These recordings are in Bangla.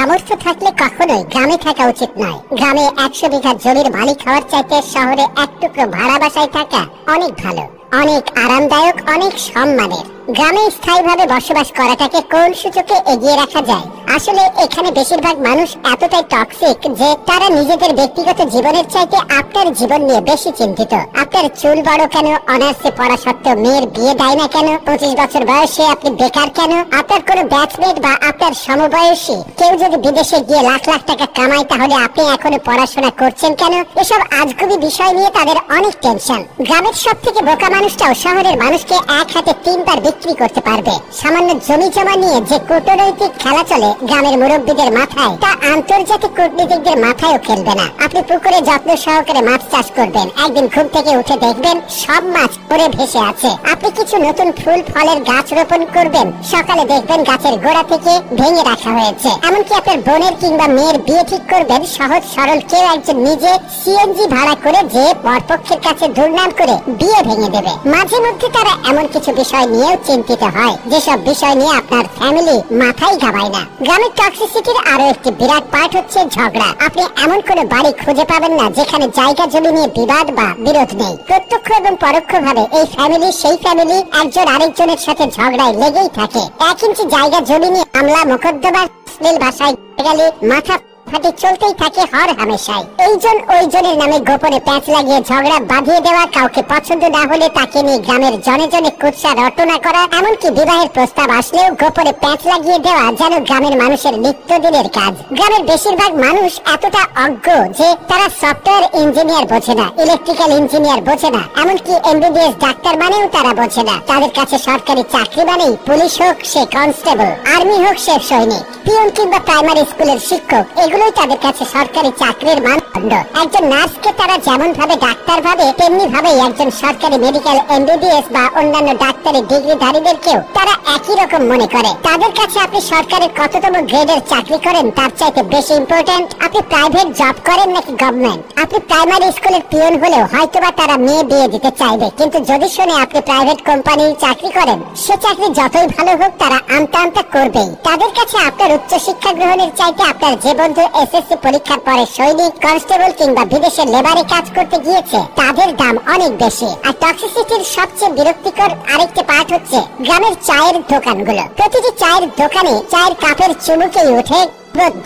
সামর্থ্য থাকলে কখনোই গ্রামে থাকা উচিত নয়। গ্রামে 100 বিঘা জমির মালিক হওয়ার চাইতে শহরে এক টুকরো ভাড়া বাসায় থাকা অনেক ভালো, অনেক আরামদায়ক, অনেক সম্মানের। গ্রামে স্থায়ীভাবে বসবাস করাটাকে কোন সূচকে এগিয়ে রাখা যায়? আসলে এখানে বেশিরভাগ মানুষ এতটাই টক্সিক যে তারা নিজেদের ব্যক্তিগত জীবনের চাইতে আপনার জীবন নিয়ে বেশি চিন্তিত। আপনার চুল বড় কেন, অনার্সে পড়া সত্ত্বেও মেয়ের বিয়ে দেয় না কেন, 25 বছর বয়সে আপনি বেকার কেন, আপনার কোনো ব্যাচমেট বা আপনার সমবয়সী কেউ যদি বিদেশে গিয়ে লাখ লাখ টাকা কামায় তাহলে আপনি এখনো পড়াশোনা করছেন কেন? এসব আজগুবি বিষয় নিয়ে তাদের অনেক টেনশন। গ্রামের সব থেকে বোকা মানুষটাও শহরের মানুষকে এক হাতে 3 বার বিক্রি করতে পারবে। সামান্য জমি জমা নিয়ে যে কূটনৈতিক খেলা চলে গ্রামের মুরব্বীদের মাথায়, তা আন্তর্জাতিক কূটনীতিকদের মাথায়ও খেলবে না। আপনি পুকুরে যত্ন সহকারে মাছ চাষ করবেন, একদিন ঘুম থেকে উঠে দেখবেন সব মাছ পড়ে ভেসে আছে। আপনি কিছু নতুন ফুল ফলের গাছ রোপণ করবেন, সকালে দেখবেন গাছের গোড়া থেকে ভেঙে রাখা হয়েছে। এমনকি আপনার বোনের কিংবা মেয়ের বিয়ে ঠিক করবেন, সহজ সরল কেউ একজন নিজে সিএনজি ভাড়া করে যে বরপক্ষের কাছে দুর্নাম করে বিয়ে ভেঙে দেবে। মাঝে মধ্যে তারা এমন কিছু বিষয় নিয়েও চিন্তিত হয় যেসব বিষয় নিয়ে আপনার ফ্যামিলি মাথায় ঘামায় না। গ্রামের টক্সিসিটির আরো একটি বিরাট পার্ট হচ্ছে ঝগড়া। আপনি এমন কোনো বাড়ি খুঁজে পাবেন না যেখানে জায়গা জমি নিয়ে বিবাদ বা বিরোধ নেই। প্রত্যক্ষ এবং পরোক্ষভাবে এই ফ্যামিলি সেই ফ্যামিলি একজন আরেকজনের সাথে ঝগড়ায় লেগেই থাকে। 1 ইঞ্চি জায়গা জমি নিয়ে মামলা মোকদ্দমা শ্লীল ভাষায় গেলে মাথা ফাটে চলতেই থাকে হর হামেশাই। এইজন ওইজনের নামে গোপনে প্যাঁচ লাগিয়ে ঝগড়া বাঁধিয়ে দেওয়া, কাউকে পছন্দ না হলে তাকে নিয়ে গ্রামের জনে জনে কুৎসা রটনা করা, এমনকি বিবাহের প্রস্তাব আসলেও গোপনে প্যাঁচ লাগিয়ে দেওয়া যেন গ্রামের মানুষের নিত্যদিনের কাজ। গ্রামের বেশিরভাগ মানুষ এতটা অজ্ঞ যে তারা সফটওয়্যার ইঞ্জিনিয়ার বোঝে না, ইলেকট্রিক্যাল ইঞ্জিনিয়ার বোঝে না, এমনকি এমবিবিএস ডাক্তার মানেও তারা বোঝে না। তাদের কাছে সরকারি চাকরি মানেই পুলিশ হোক সে কনস্টেবল, আর্মি হোক সে সৈনিক, পিয়ন কিংবা প্রাইমারি স্কুলের শিক্ষক, এগুলোই তাদের কাছে সরকারি চাকরির মানদণ্ড। একজন নার্সকে তারা যেমন ভাবে ডাক্তার ভাবে, তেমনি ভাবে একজন সরকারি মেডিকেল এমবিবিএস বা অন্যান্য ডাক্তারি ডিগ্রিধারীদেরকেও তারা একই রকম মনে করে। তাদের কাছে আপনি সরকারের কততম গ্রেডের চাকরি করেন তার চাইতে বেশি ইম্পর্টেন্ট আপনি প্রাইভেট জব করেন নাকি গভর্নমেন্ট। আপনি প্রাইমারি স্কুলের পিয়ন হলেও হয়তোবা তারা মেয়ে বিয়ে দিতে চাইবে, কিন্তু যদি শুনে আপনি প্রাইভেট কোম্পানির চাকরি করেন, সে চাকরি যতই ভালো হোক তারা আমতা আমতা করবেই। তাদের কাছে আপনার উচ্চ শিক্ষা গ্রহণের চাইতে আপনার যে বন্ধু এসএসসি পরীক্ষার পরে সৈনিক, কনস্টেবল কিংবা বিদেশে লেবারে কাজ করতে গিয়েছে তাদের দাম অনেক বেশি। আর টক্সিসিটির সবচেয়ে বিরক্তিকর আরেকটি পার্ট হচ্ছে গ্রামের চায়ের দোকানগুলো। প্রতিটি চায়ের দোকানে চায়ের কাপের চুমুকেই ওঠে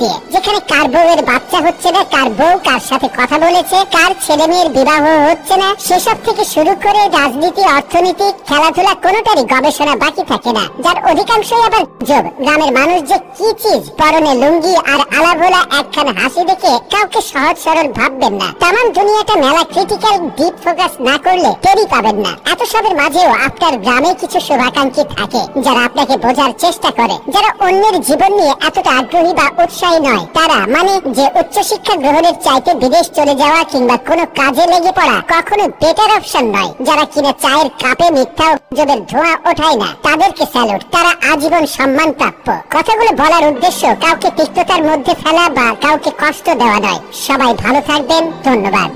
দিয়ে, যেখানে কার বউয়ের বাচ্চা হচ্ছে না, কার বউ কার সাথে কথা বলেছে, কার ছেলে মেয়ের বিবাহ হচ্ছে না, সেসব থেকে শুরু করে রাজনীতি, অর্থনীতি, খেলাধুলা কোনোটারই গবেষণা বাকি থাকে না, যার অধিকাংশই আবার গুজব। গ্রামের মানুষ যে কি চিজ, পরনে লুঙ্গি আর আলাভোলা একখানা হাসি দেখে কাউকে সহজ সরল ভাববেন না। তামাম দুনিয়াটা মেলা ক্রিটিক্যাল ডিপ ফোকাস না করলে টেরই পাবেন না। এত সবের মাঝেও আপনার গ্রামে কিছু শুভাকাঙ্ক্ষী থাকে যারা আপনাকে বোঝার চেষ্টা করে, যারা অন্যের জীবন নিয়ে এতটা আগ্রহী বা উৎসাহী নয়। তারা মানে যে উচ্চশিক্ষা গ্রহণের চাইতে বিদেশ চলে যাওয়া কিংবা কোনো কাজে লেগে পড়া কখনো বেটার অপশন নয়। যারা কিনা চায়ের কাপে মিথ্যা গুজবের ধোঁয়া ওঠায় না, তাদেরকে স্যালুট। তারা আজীবন সম্মান প্রাপ্য। কথাগুলো বলার উদ্দেশ্য কাউকে তিক্ততার মধ্যে ফেলা বা কাউকে কষ্ট দেওয়া নয়। সবাই ভালো থাকবেন, ধন্যবাদ।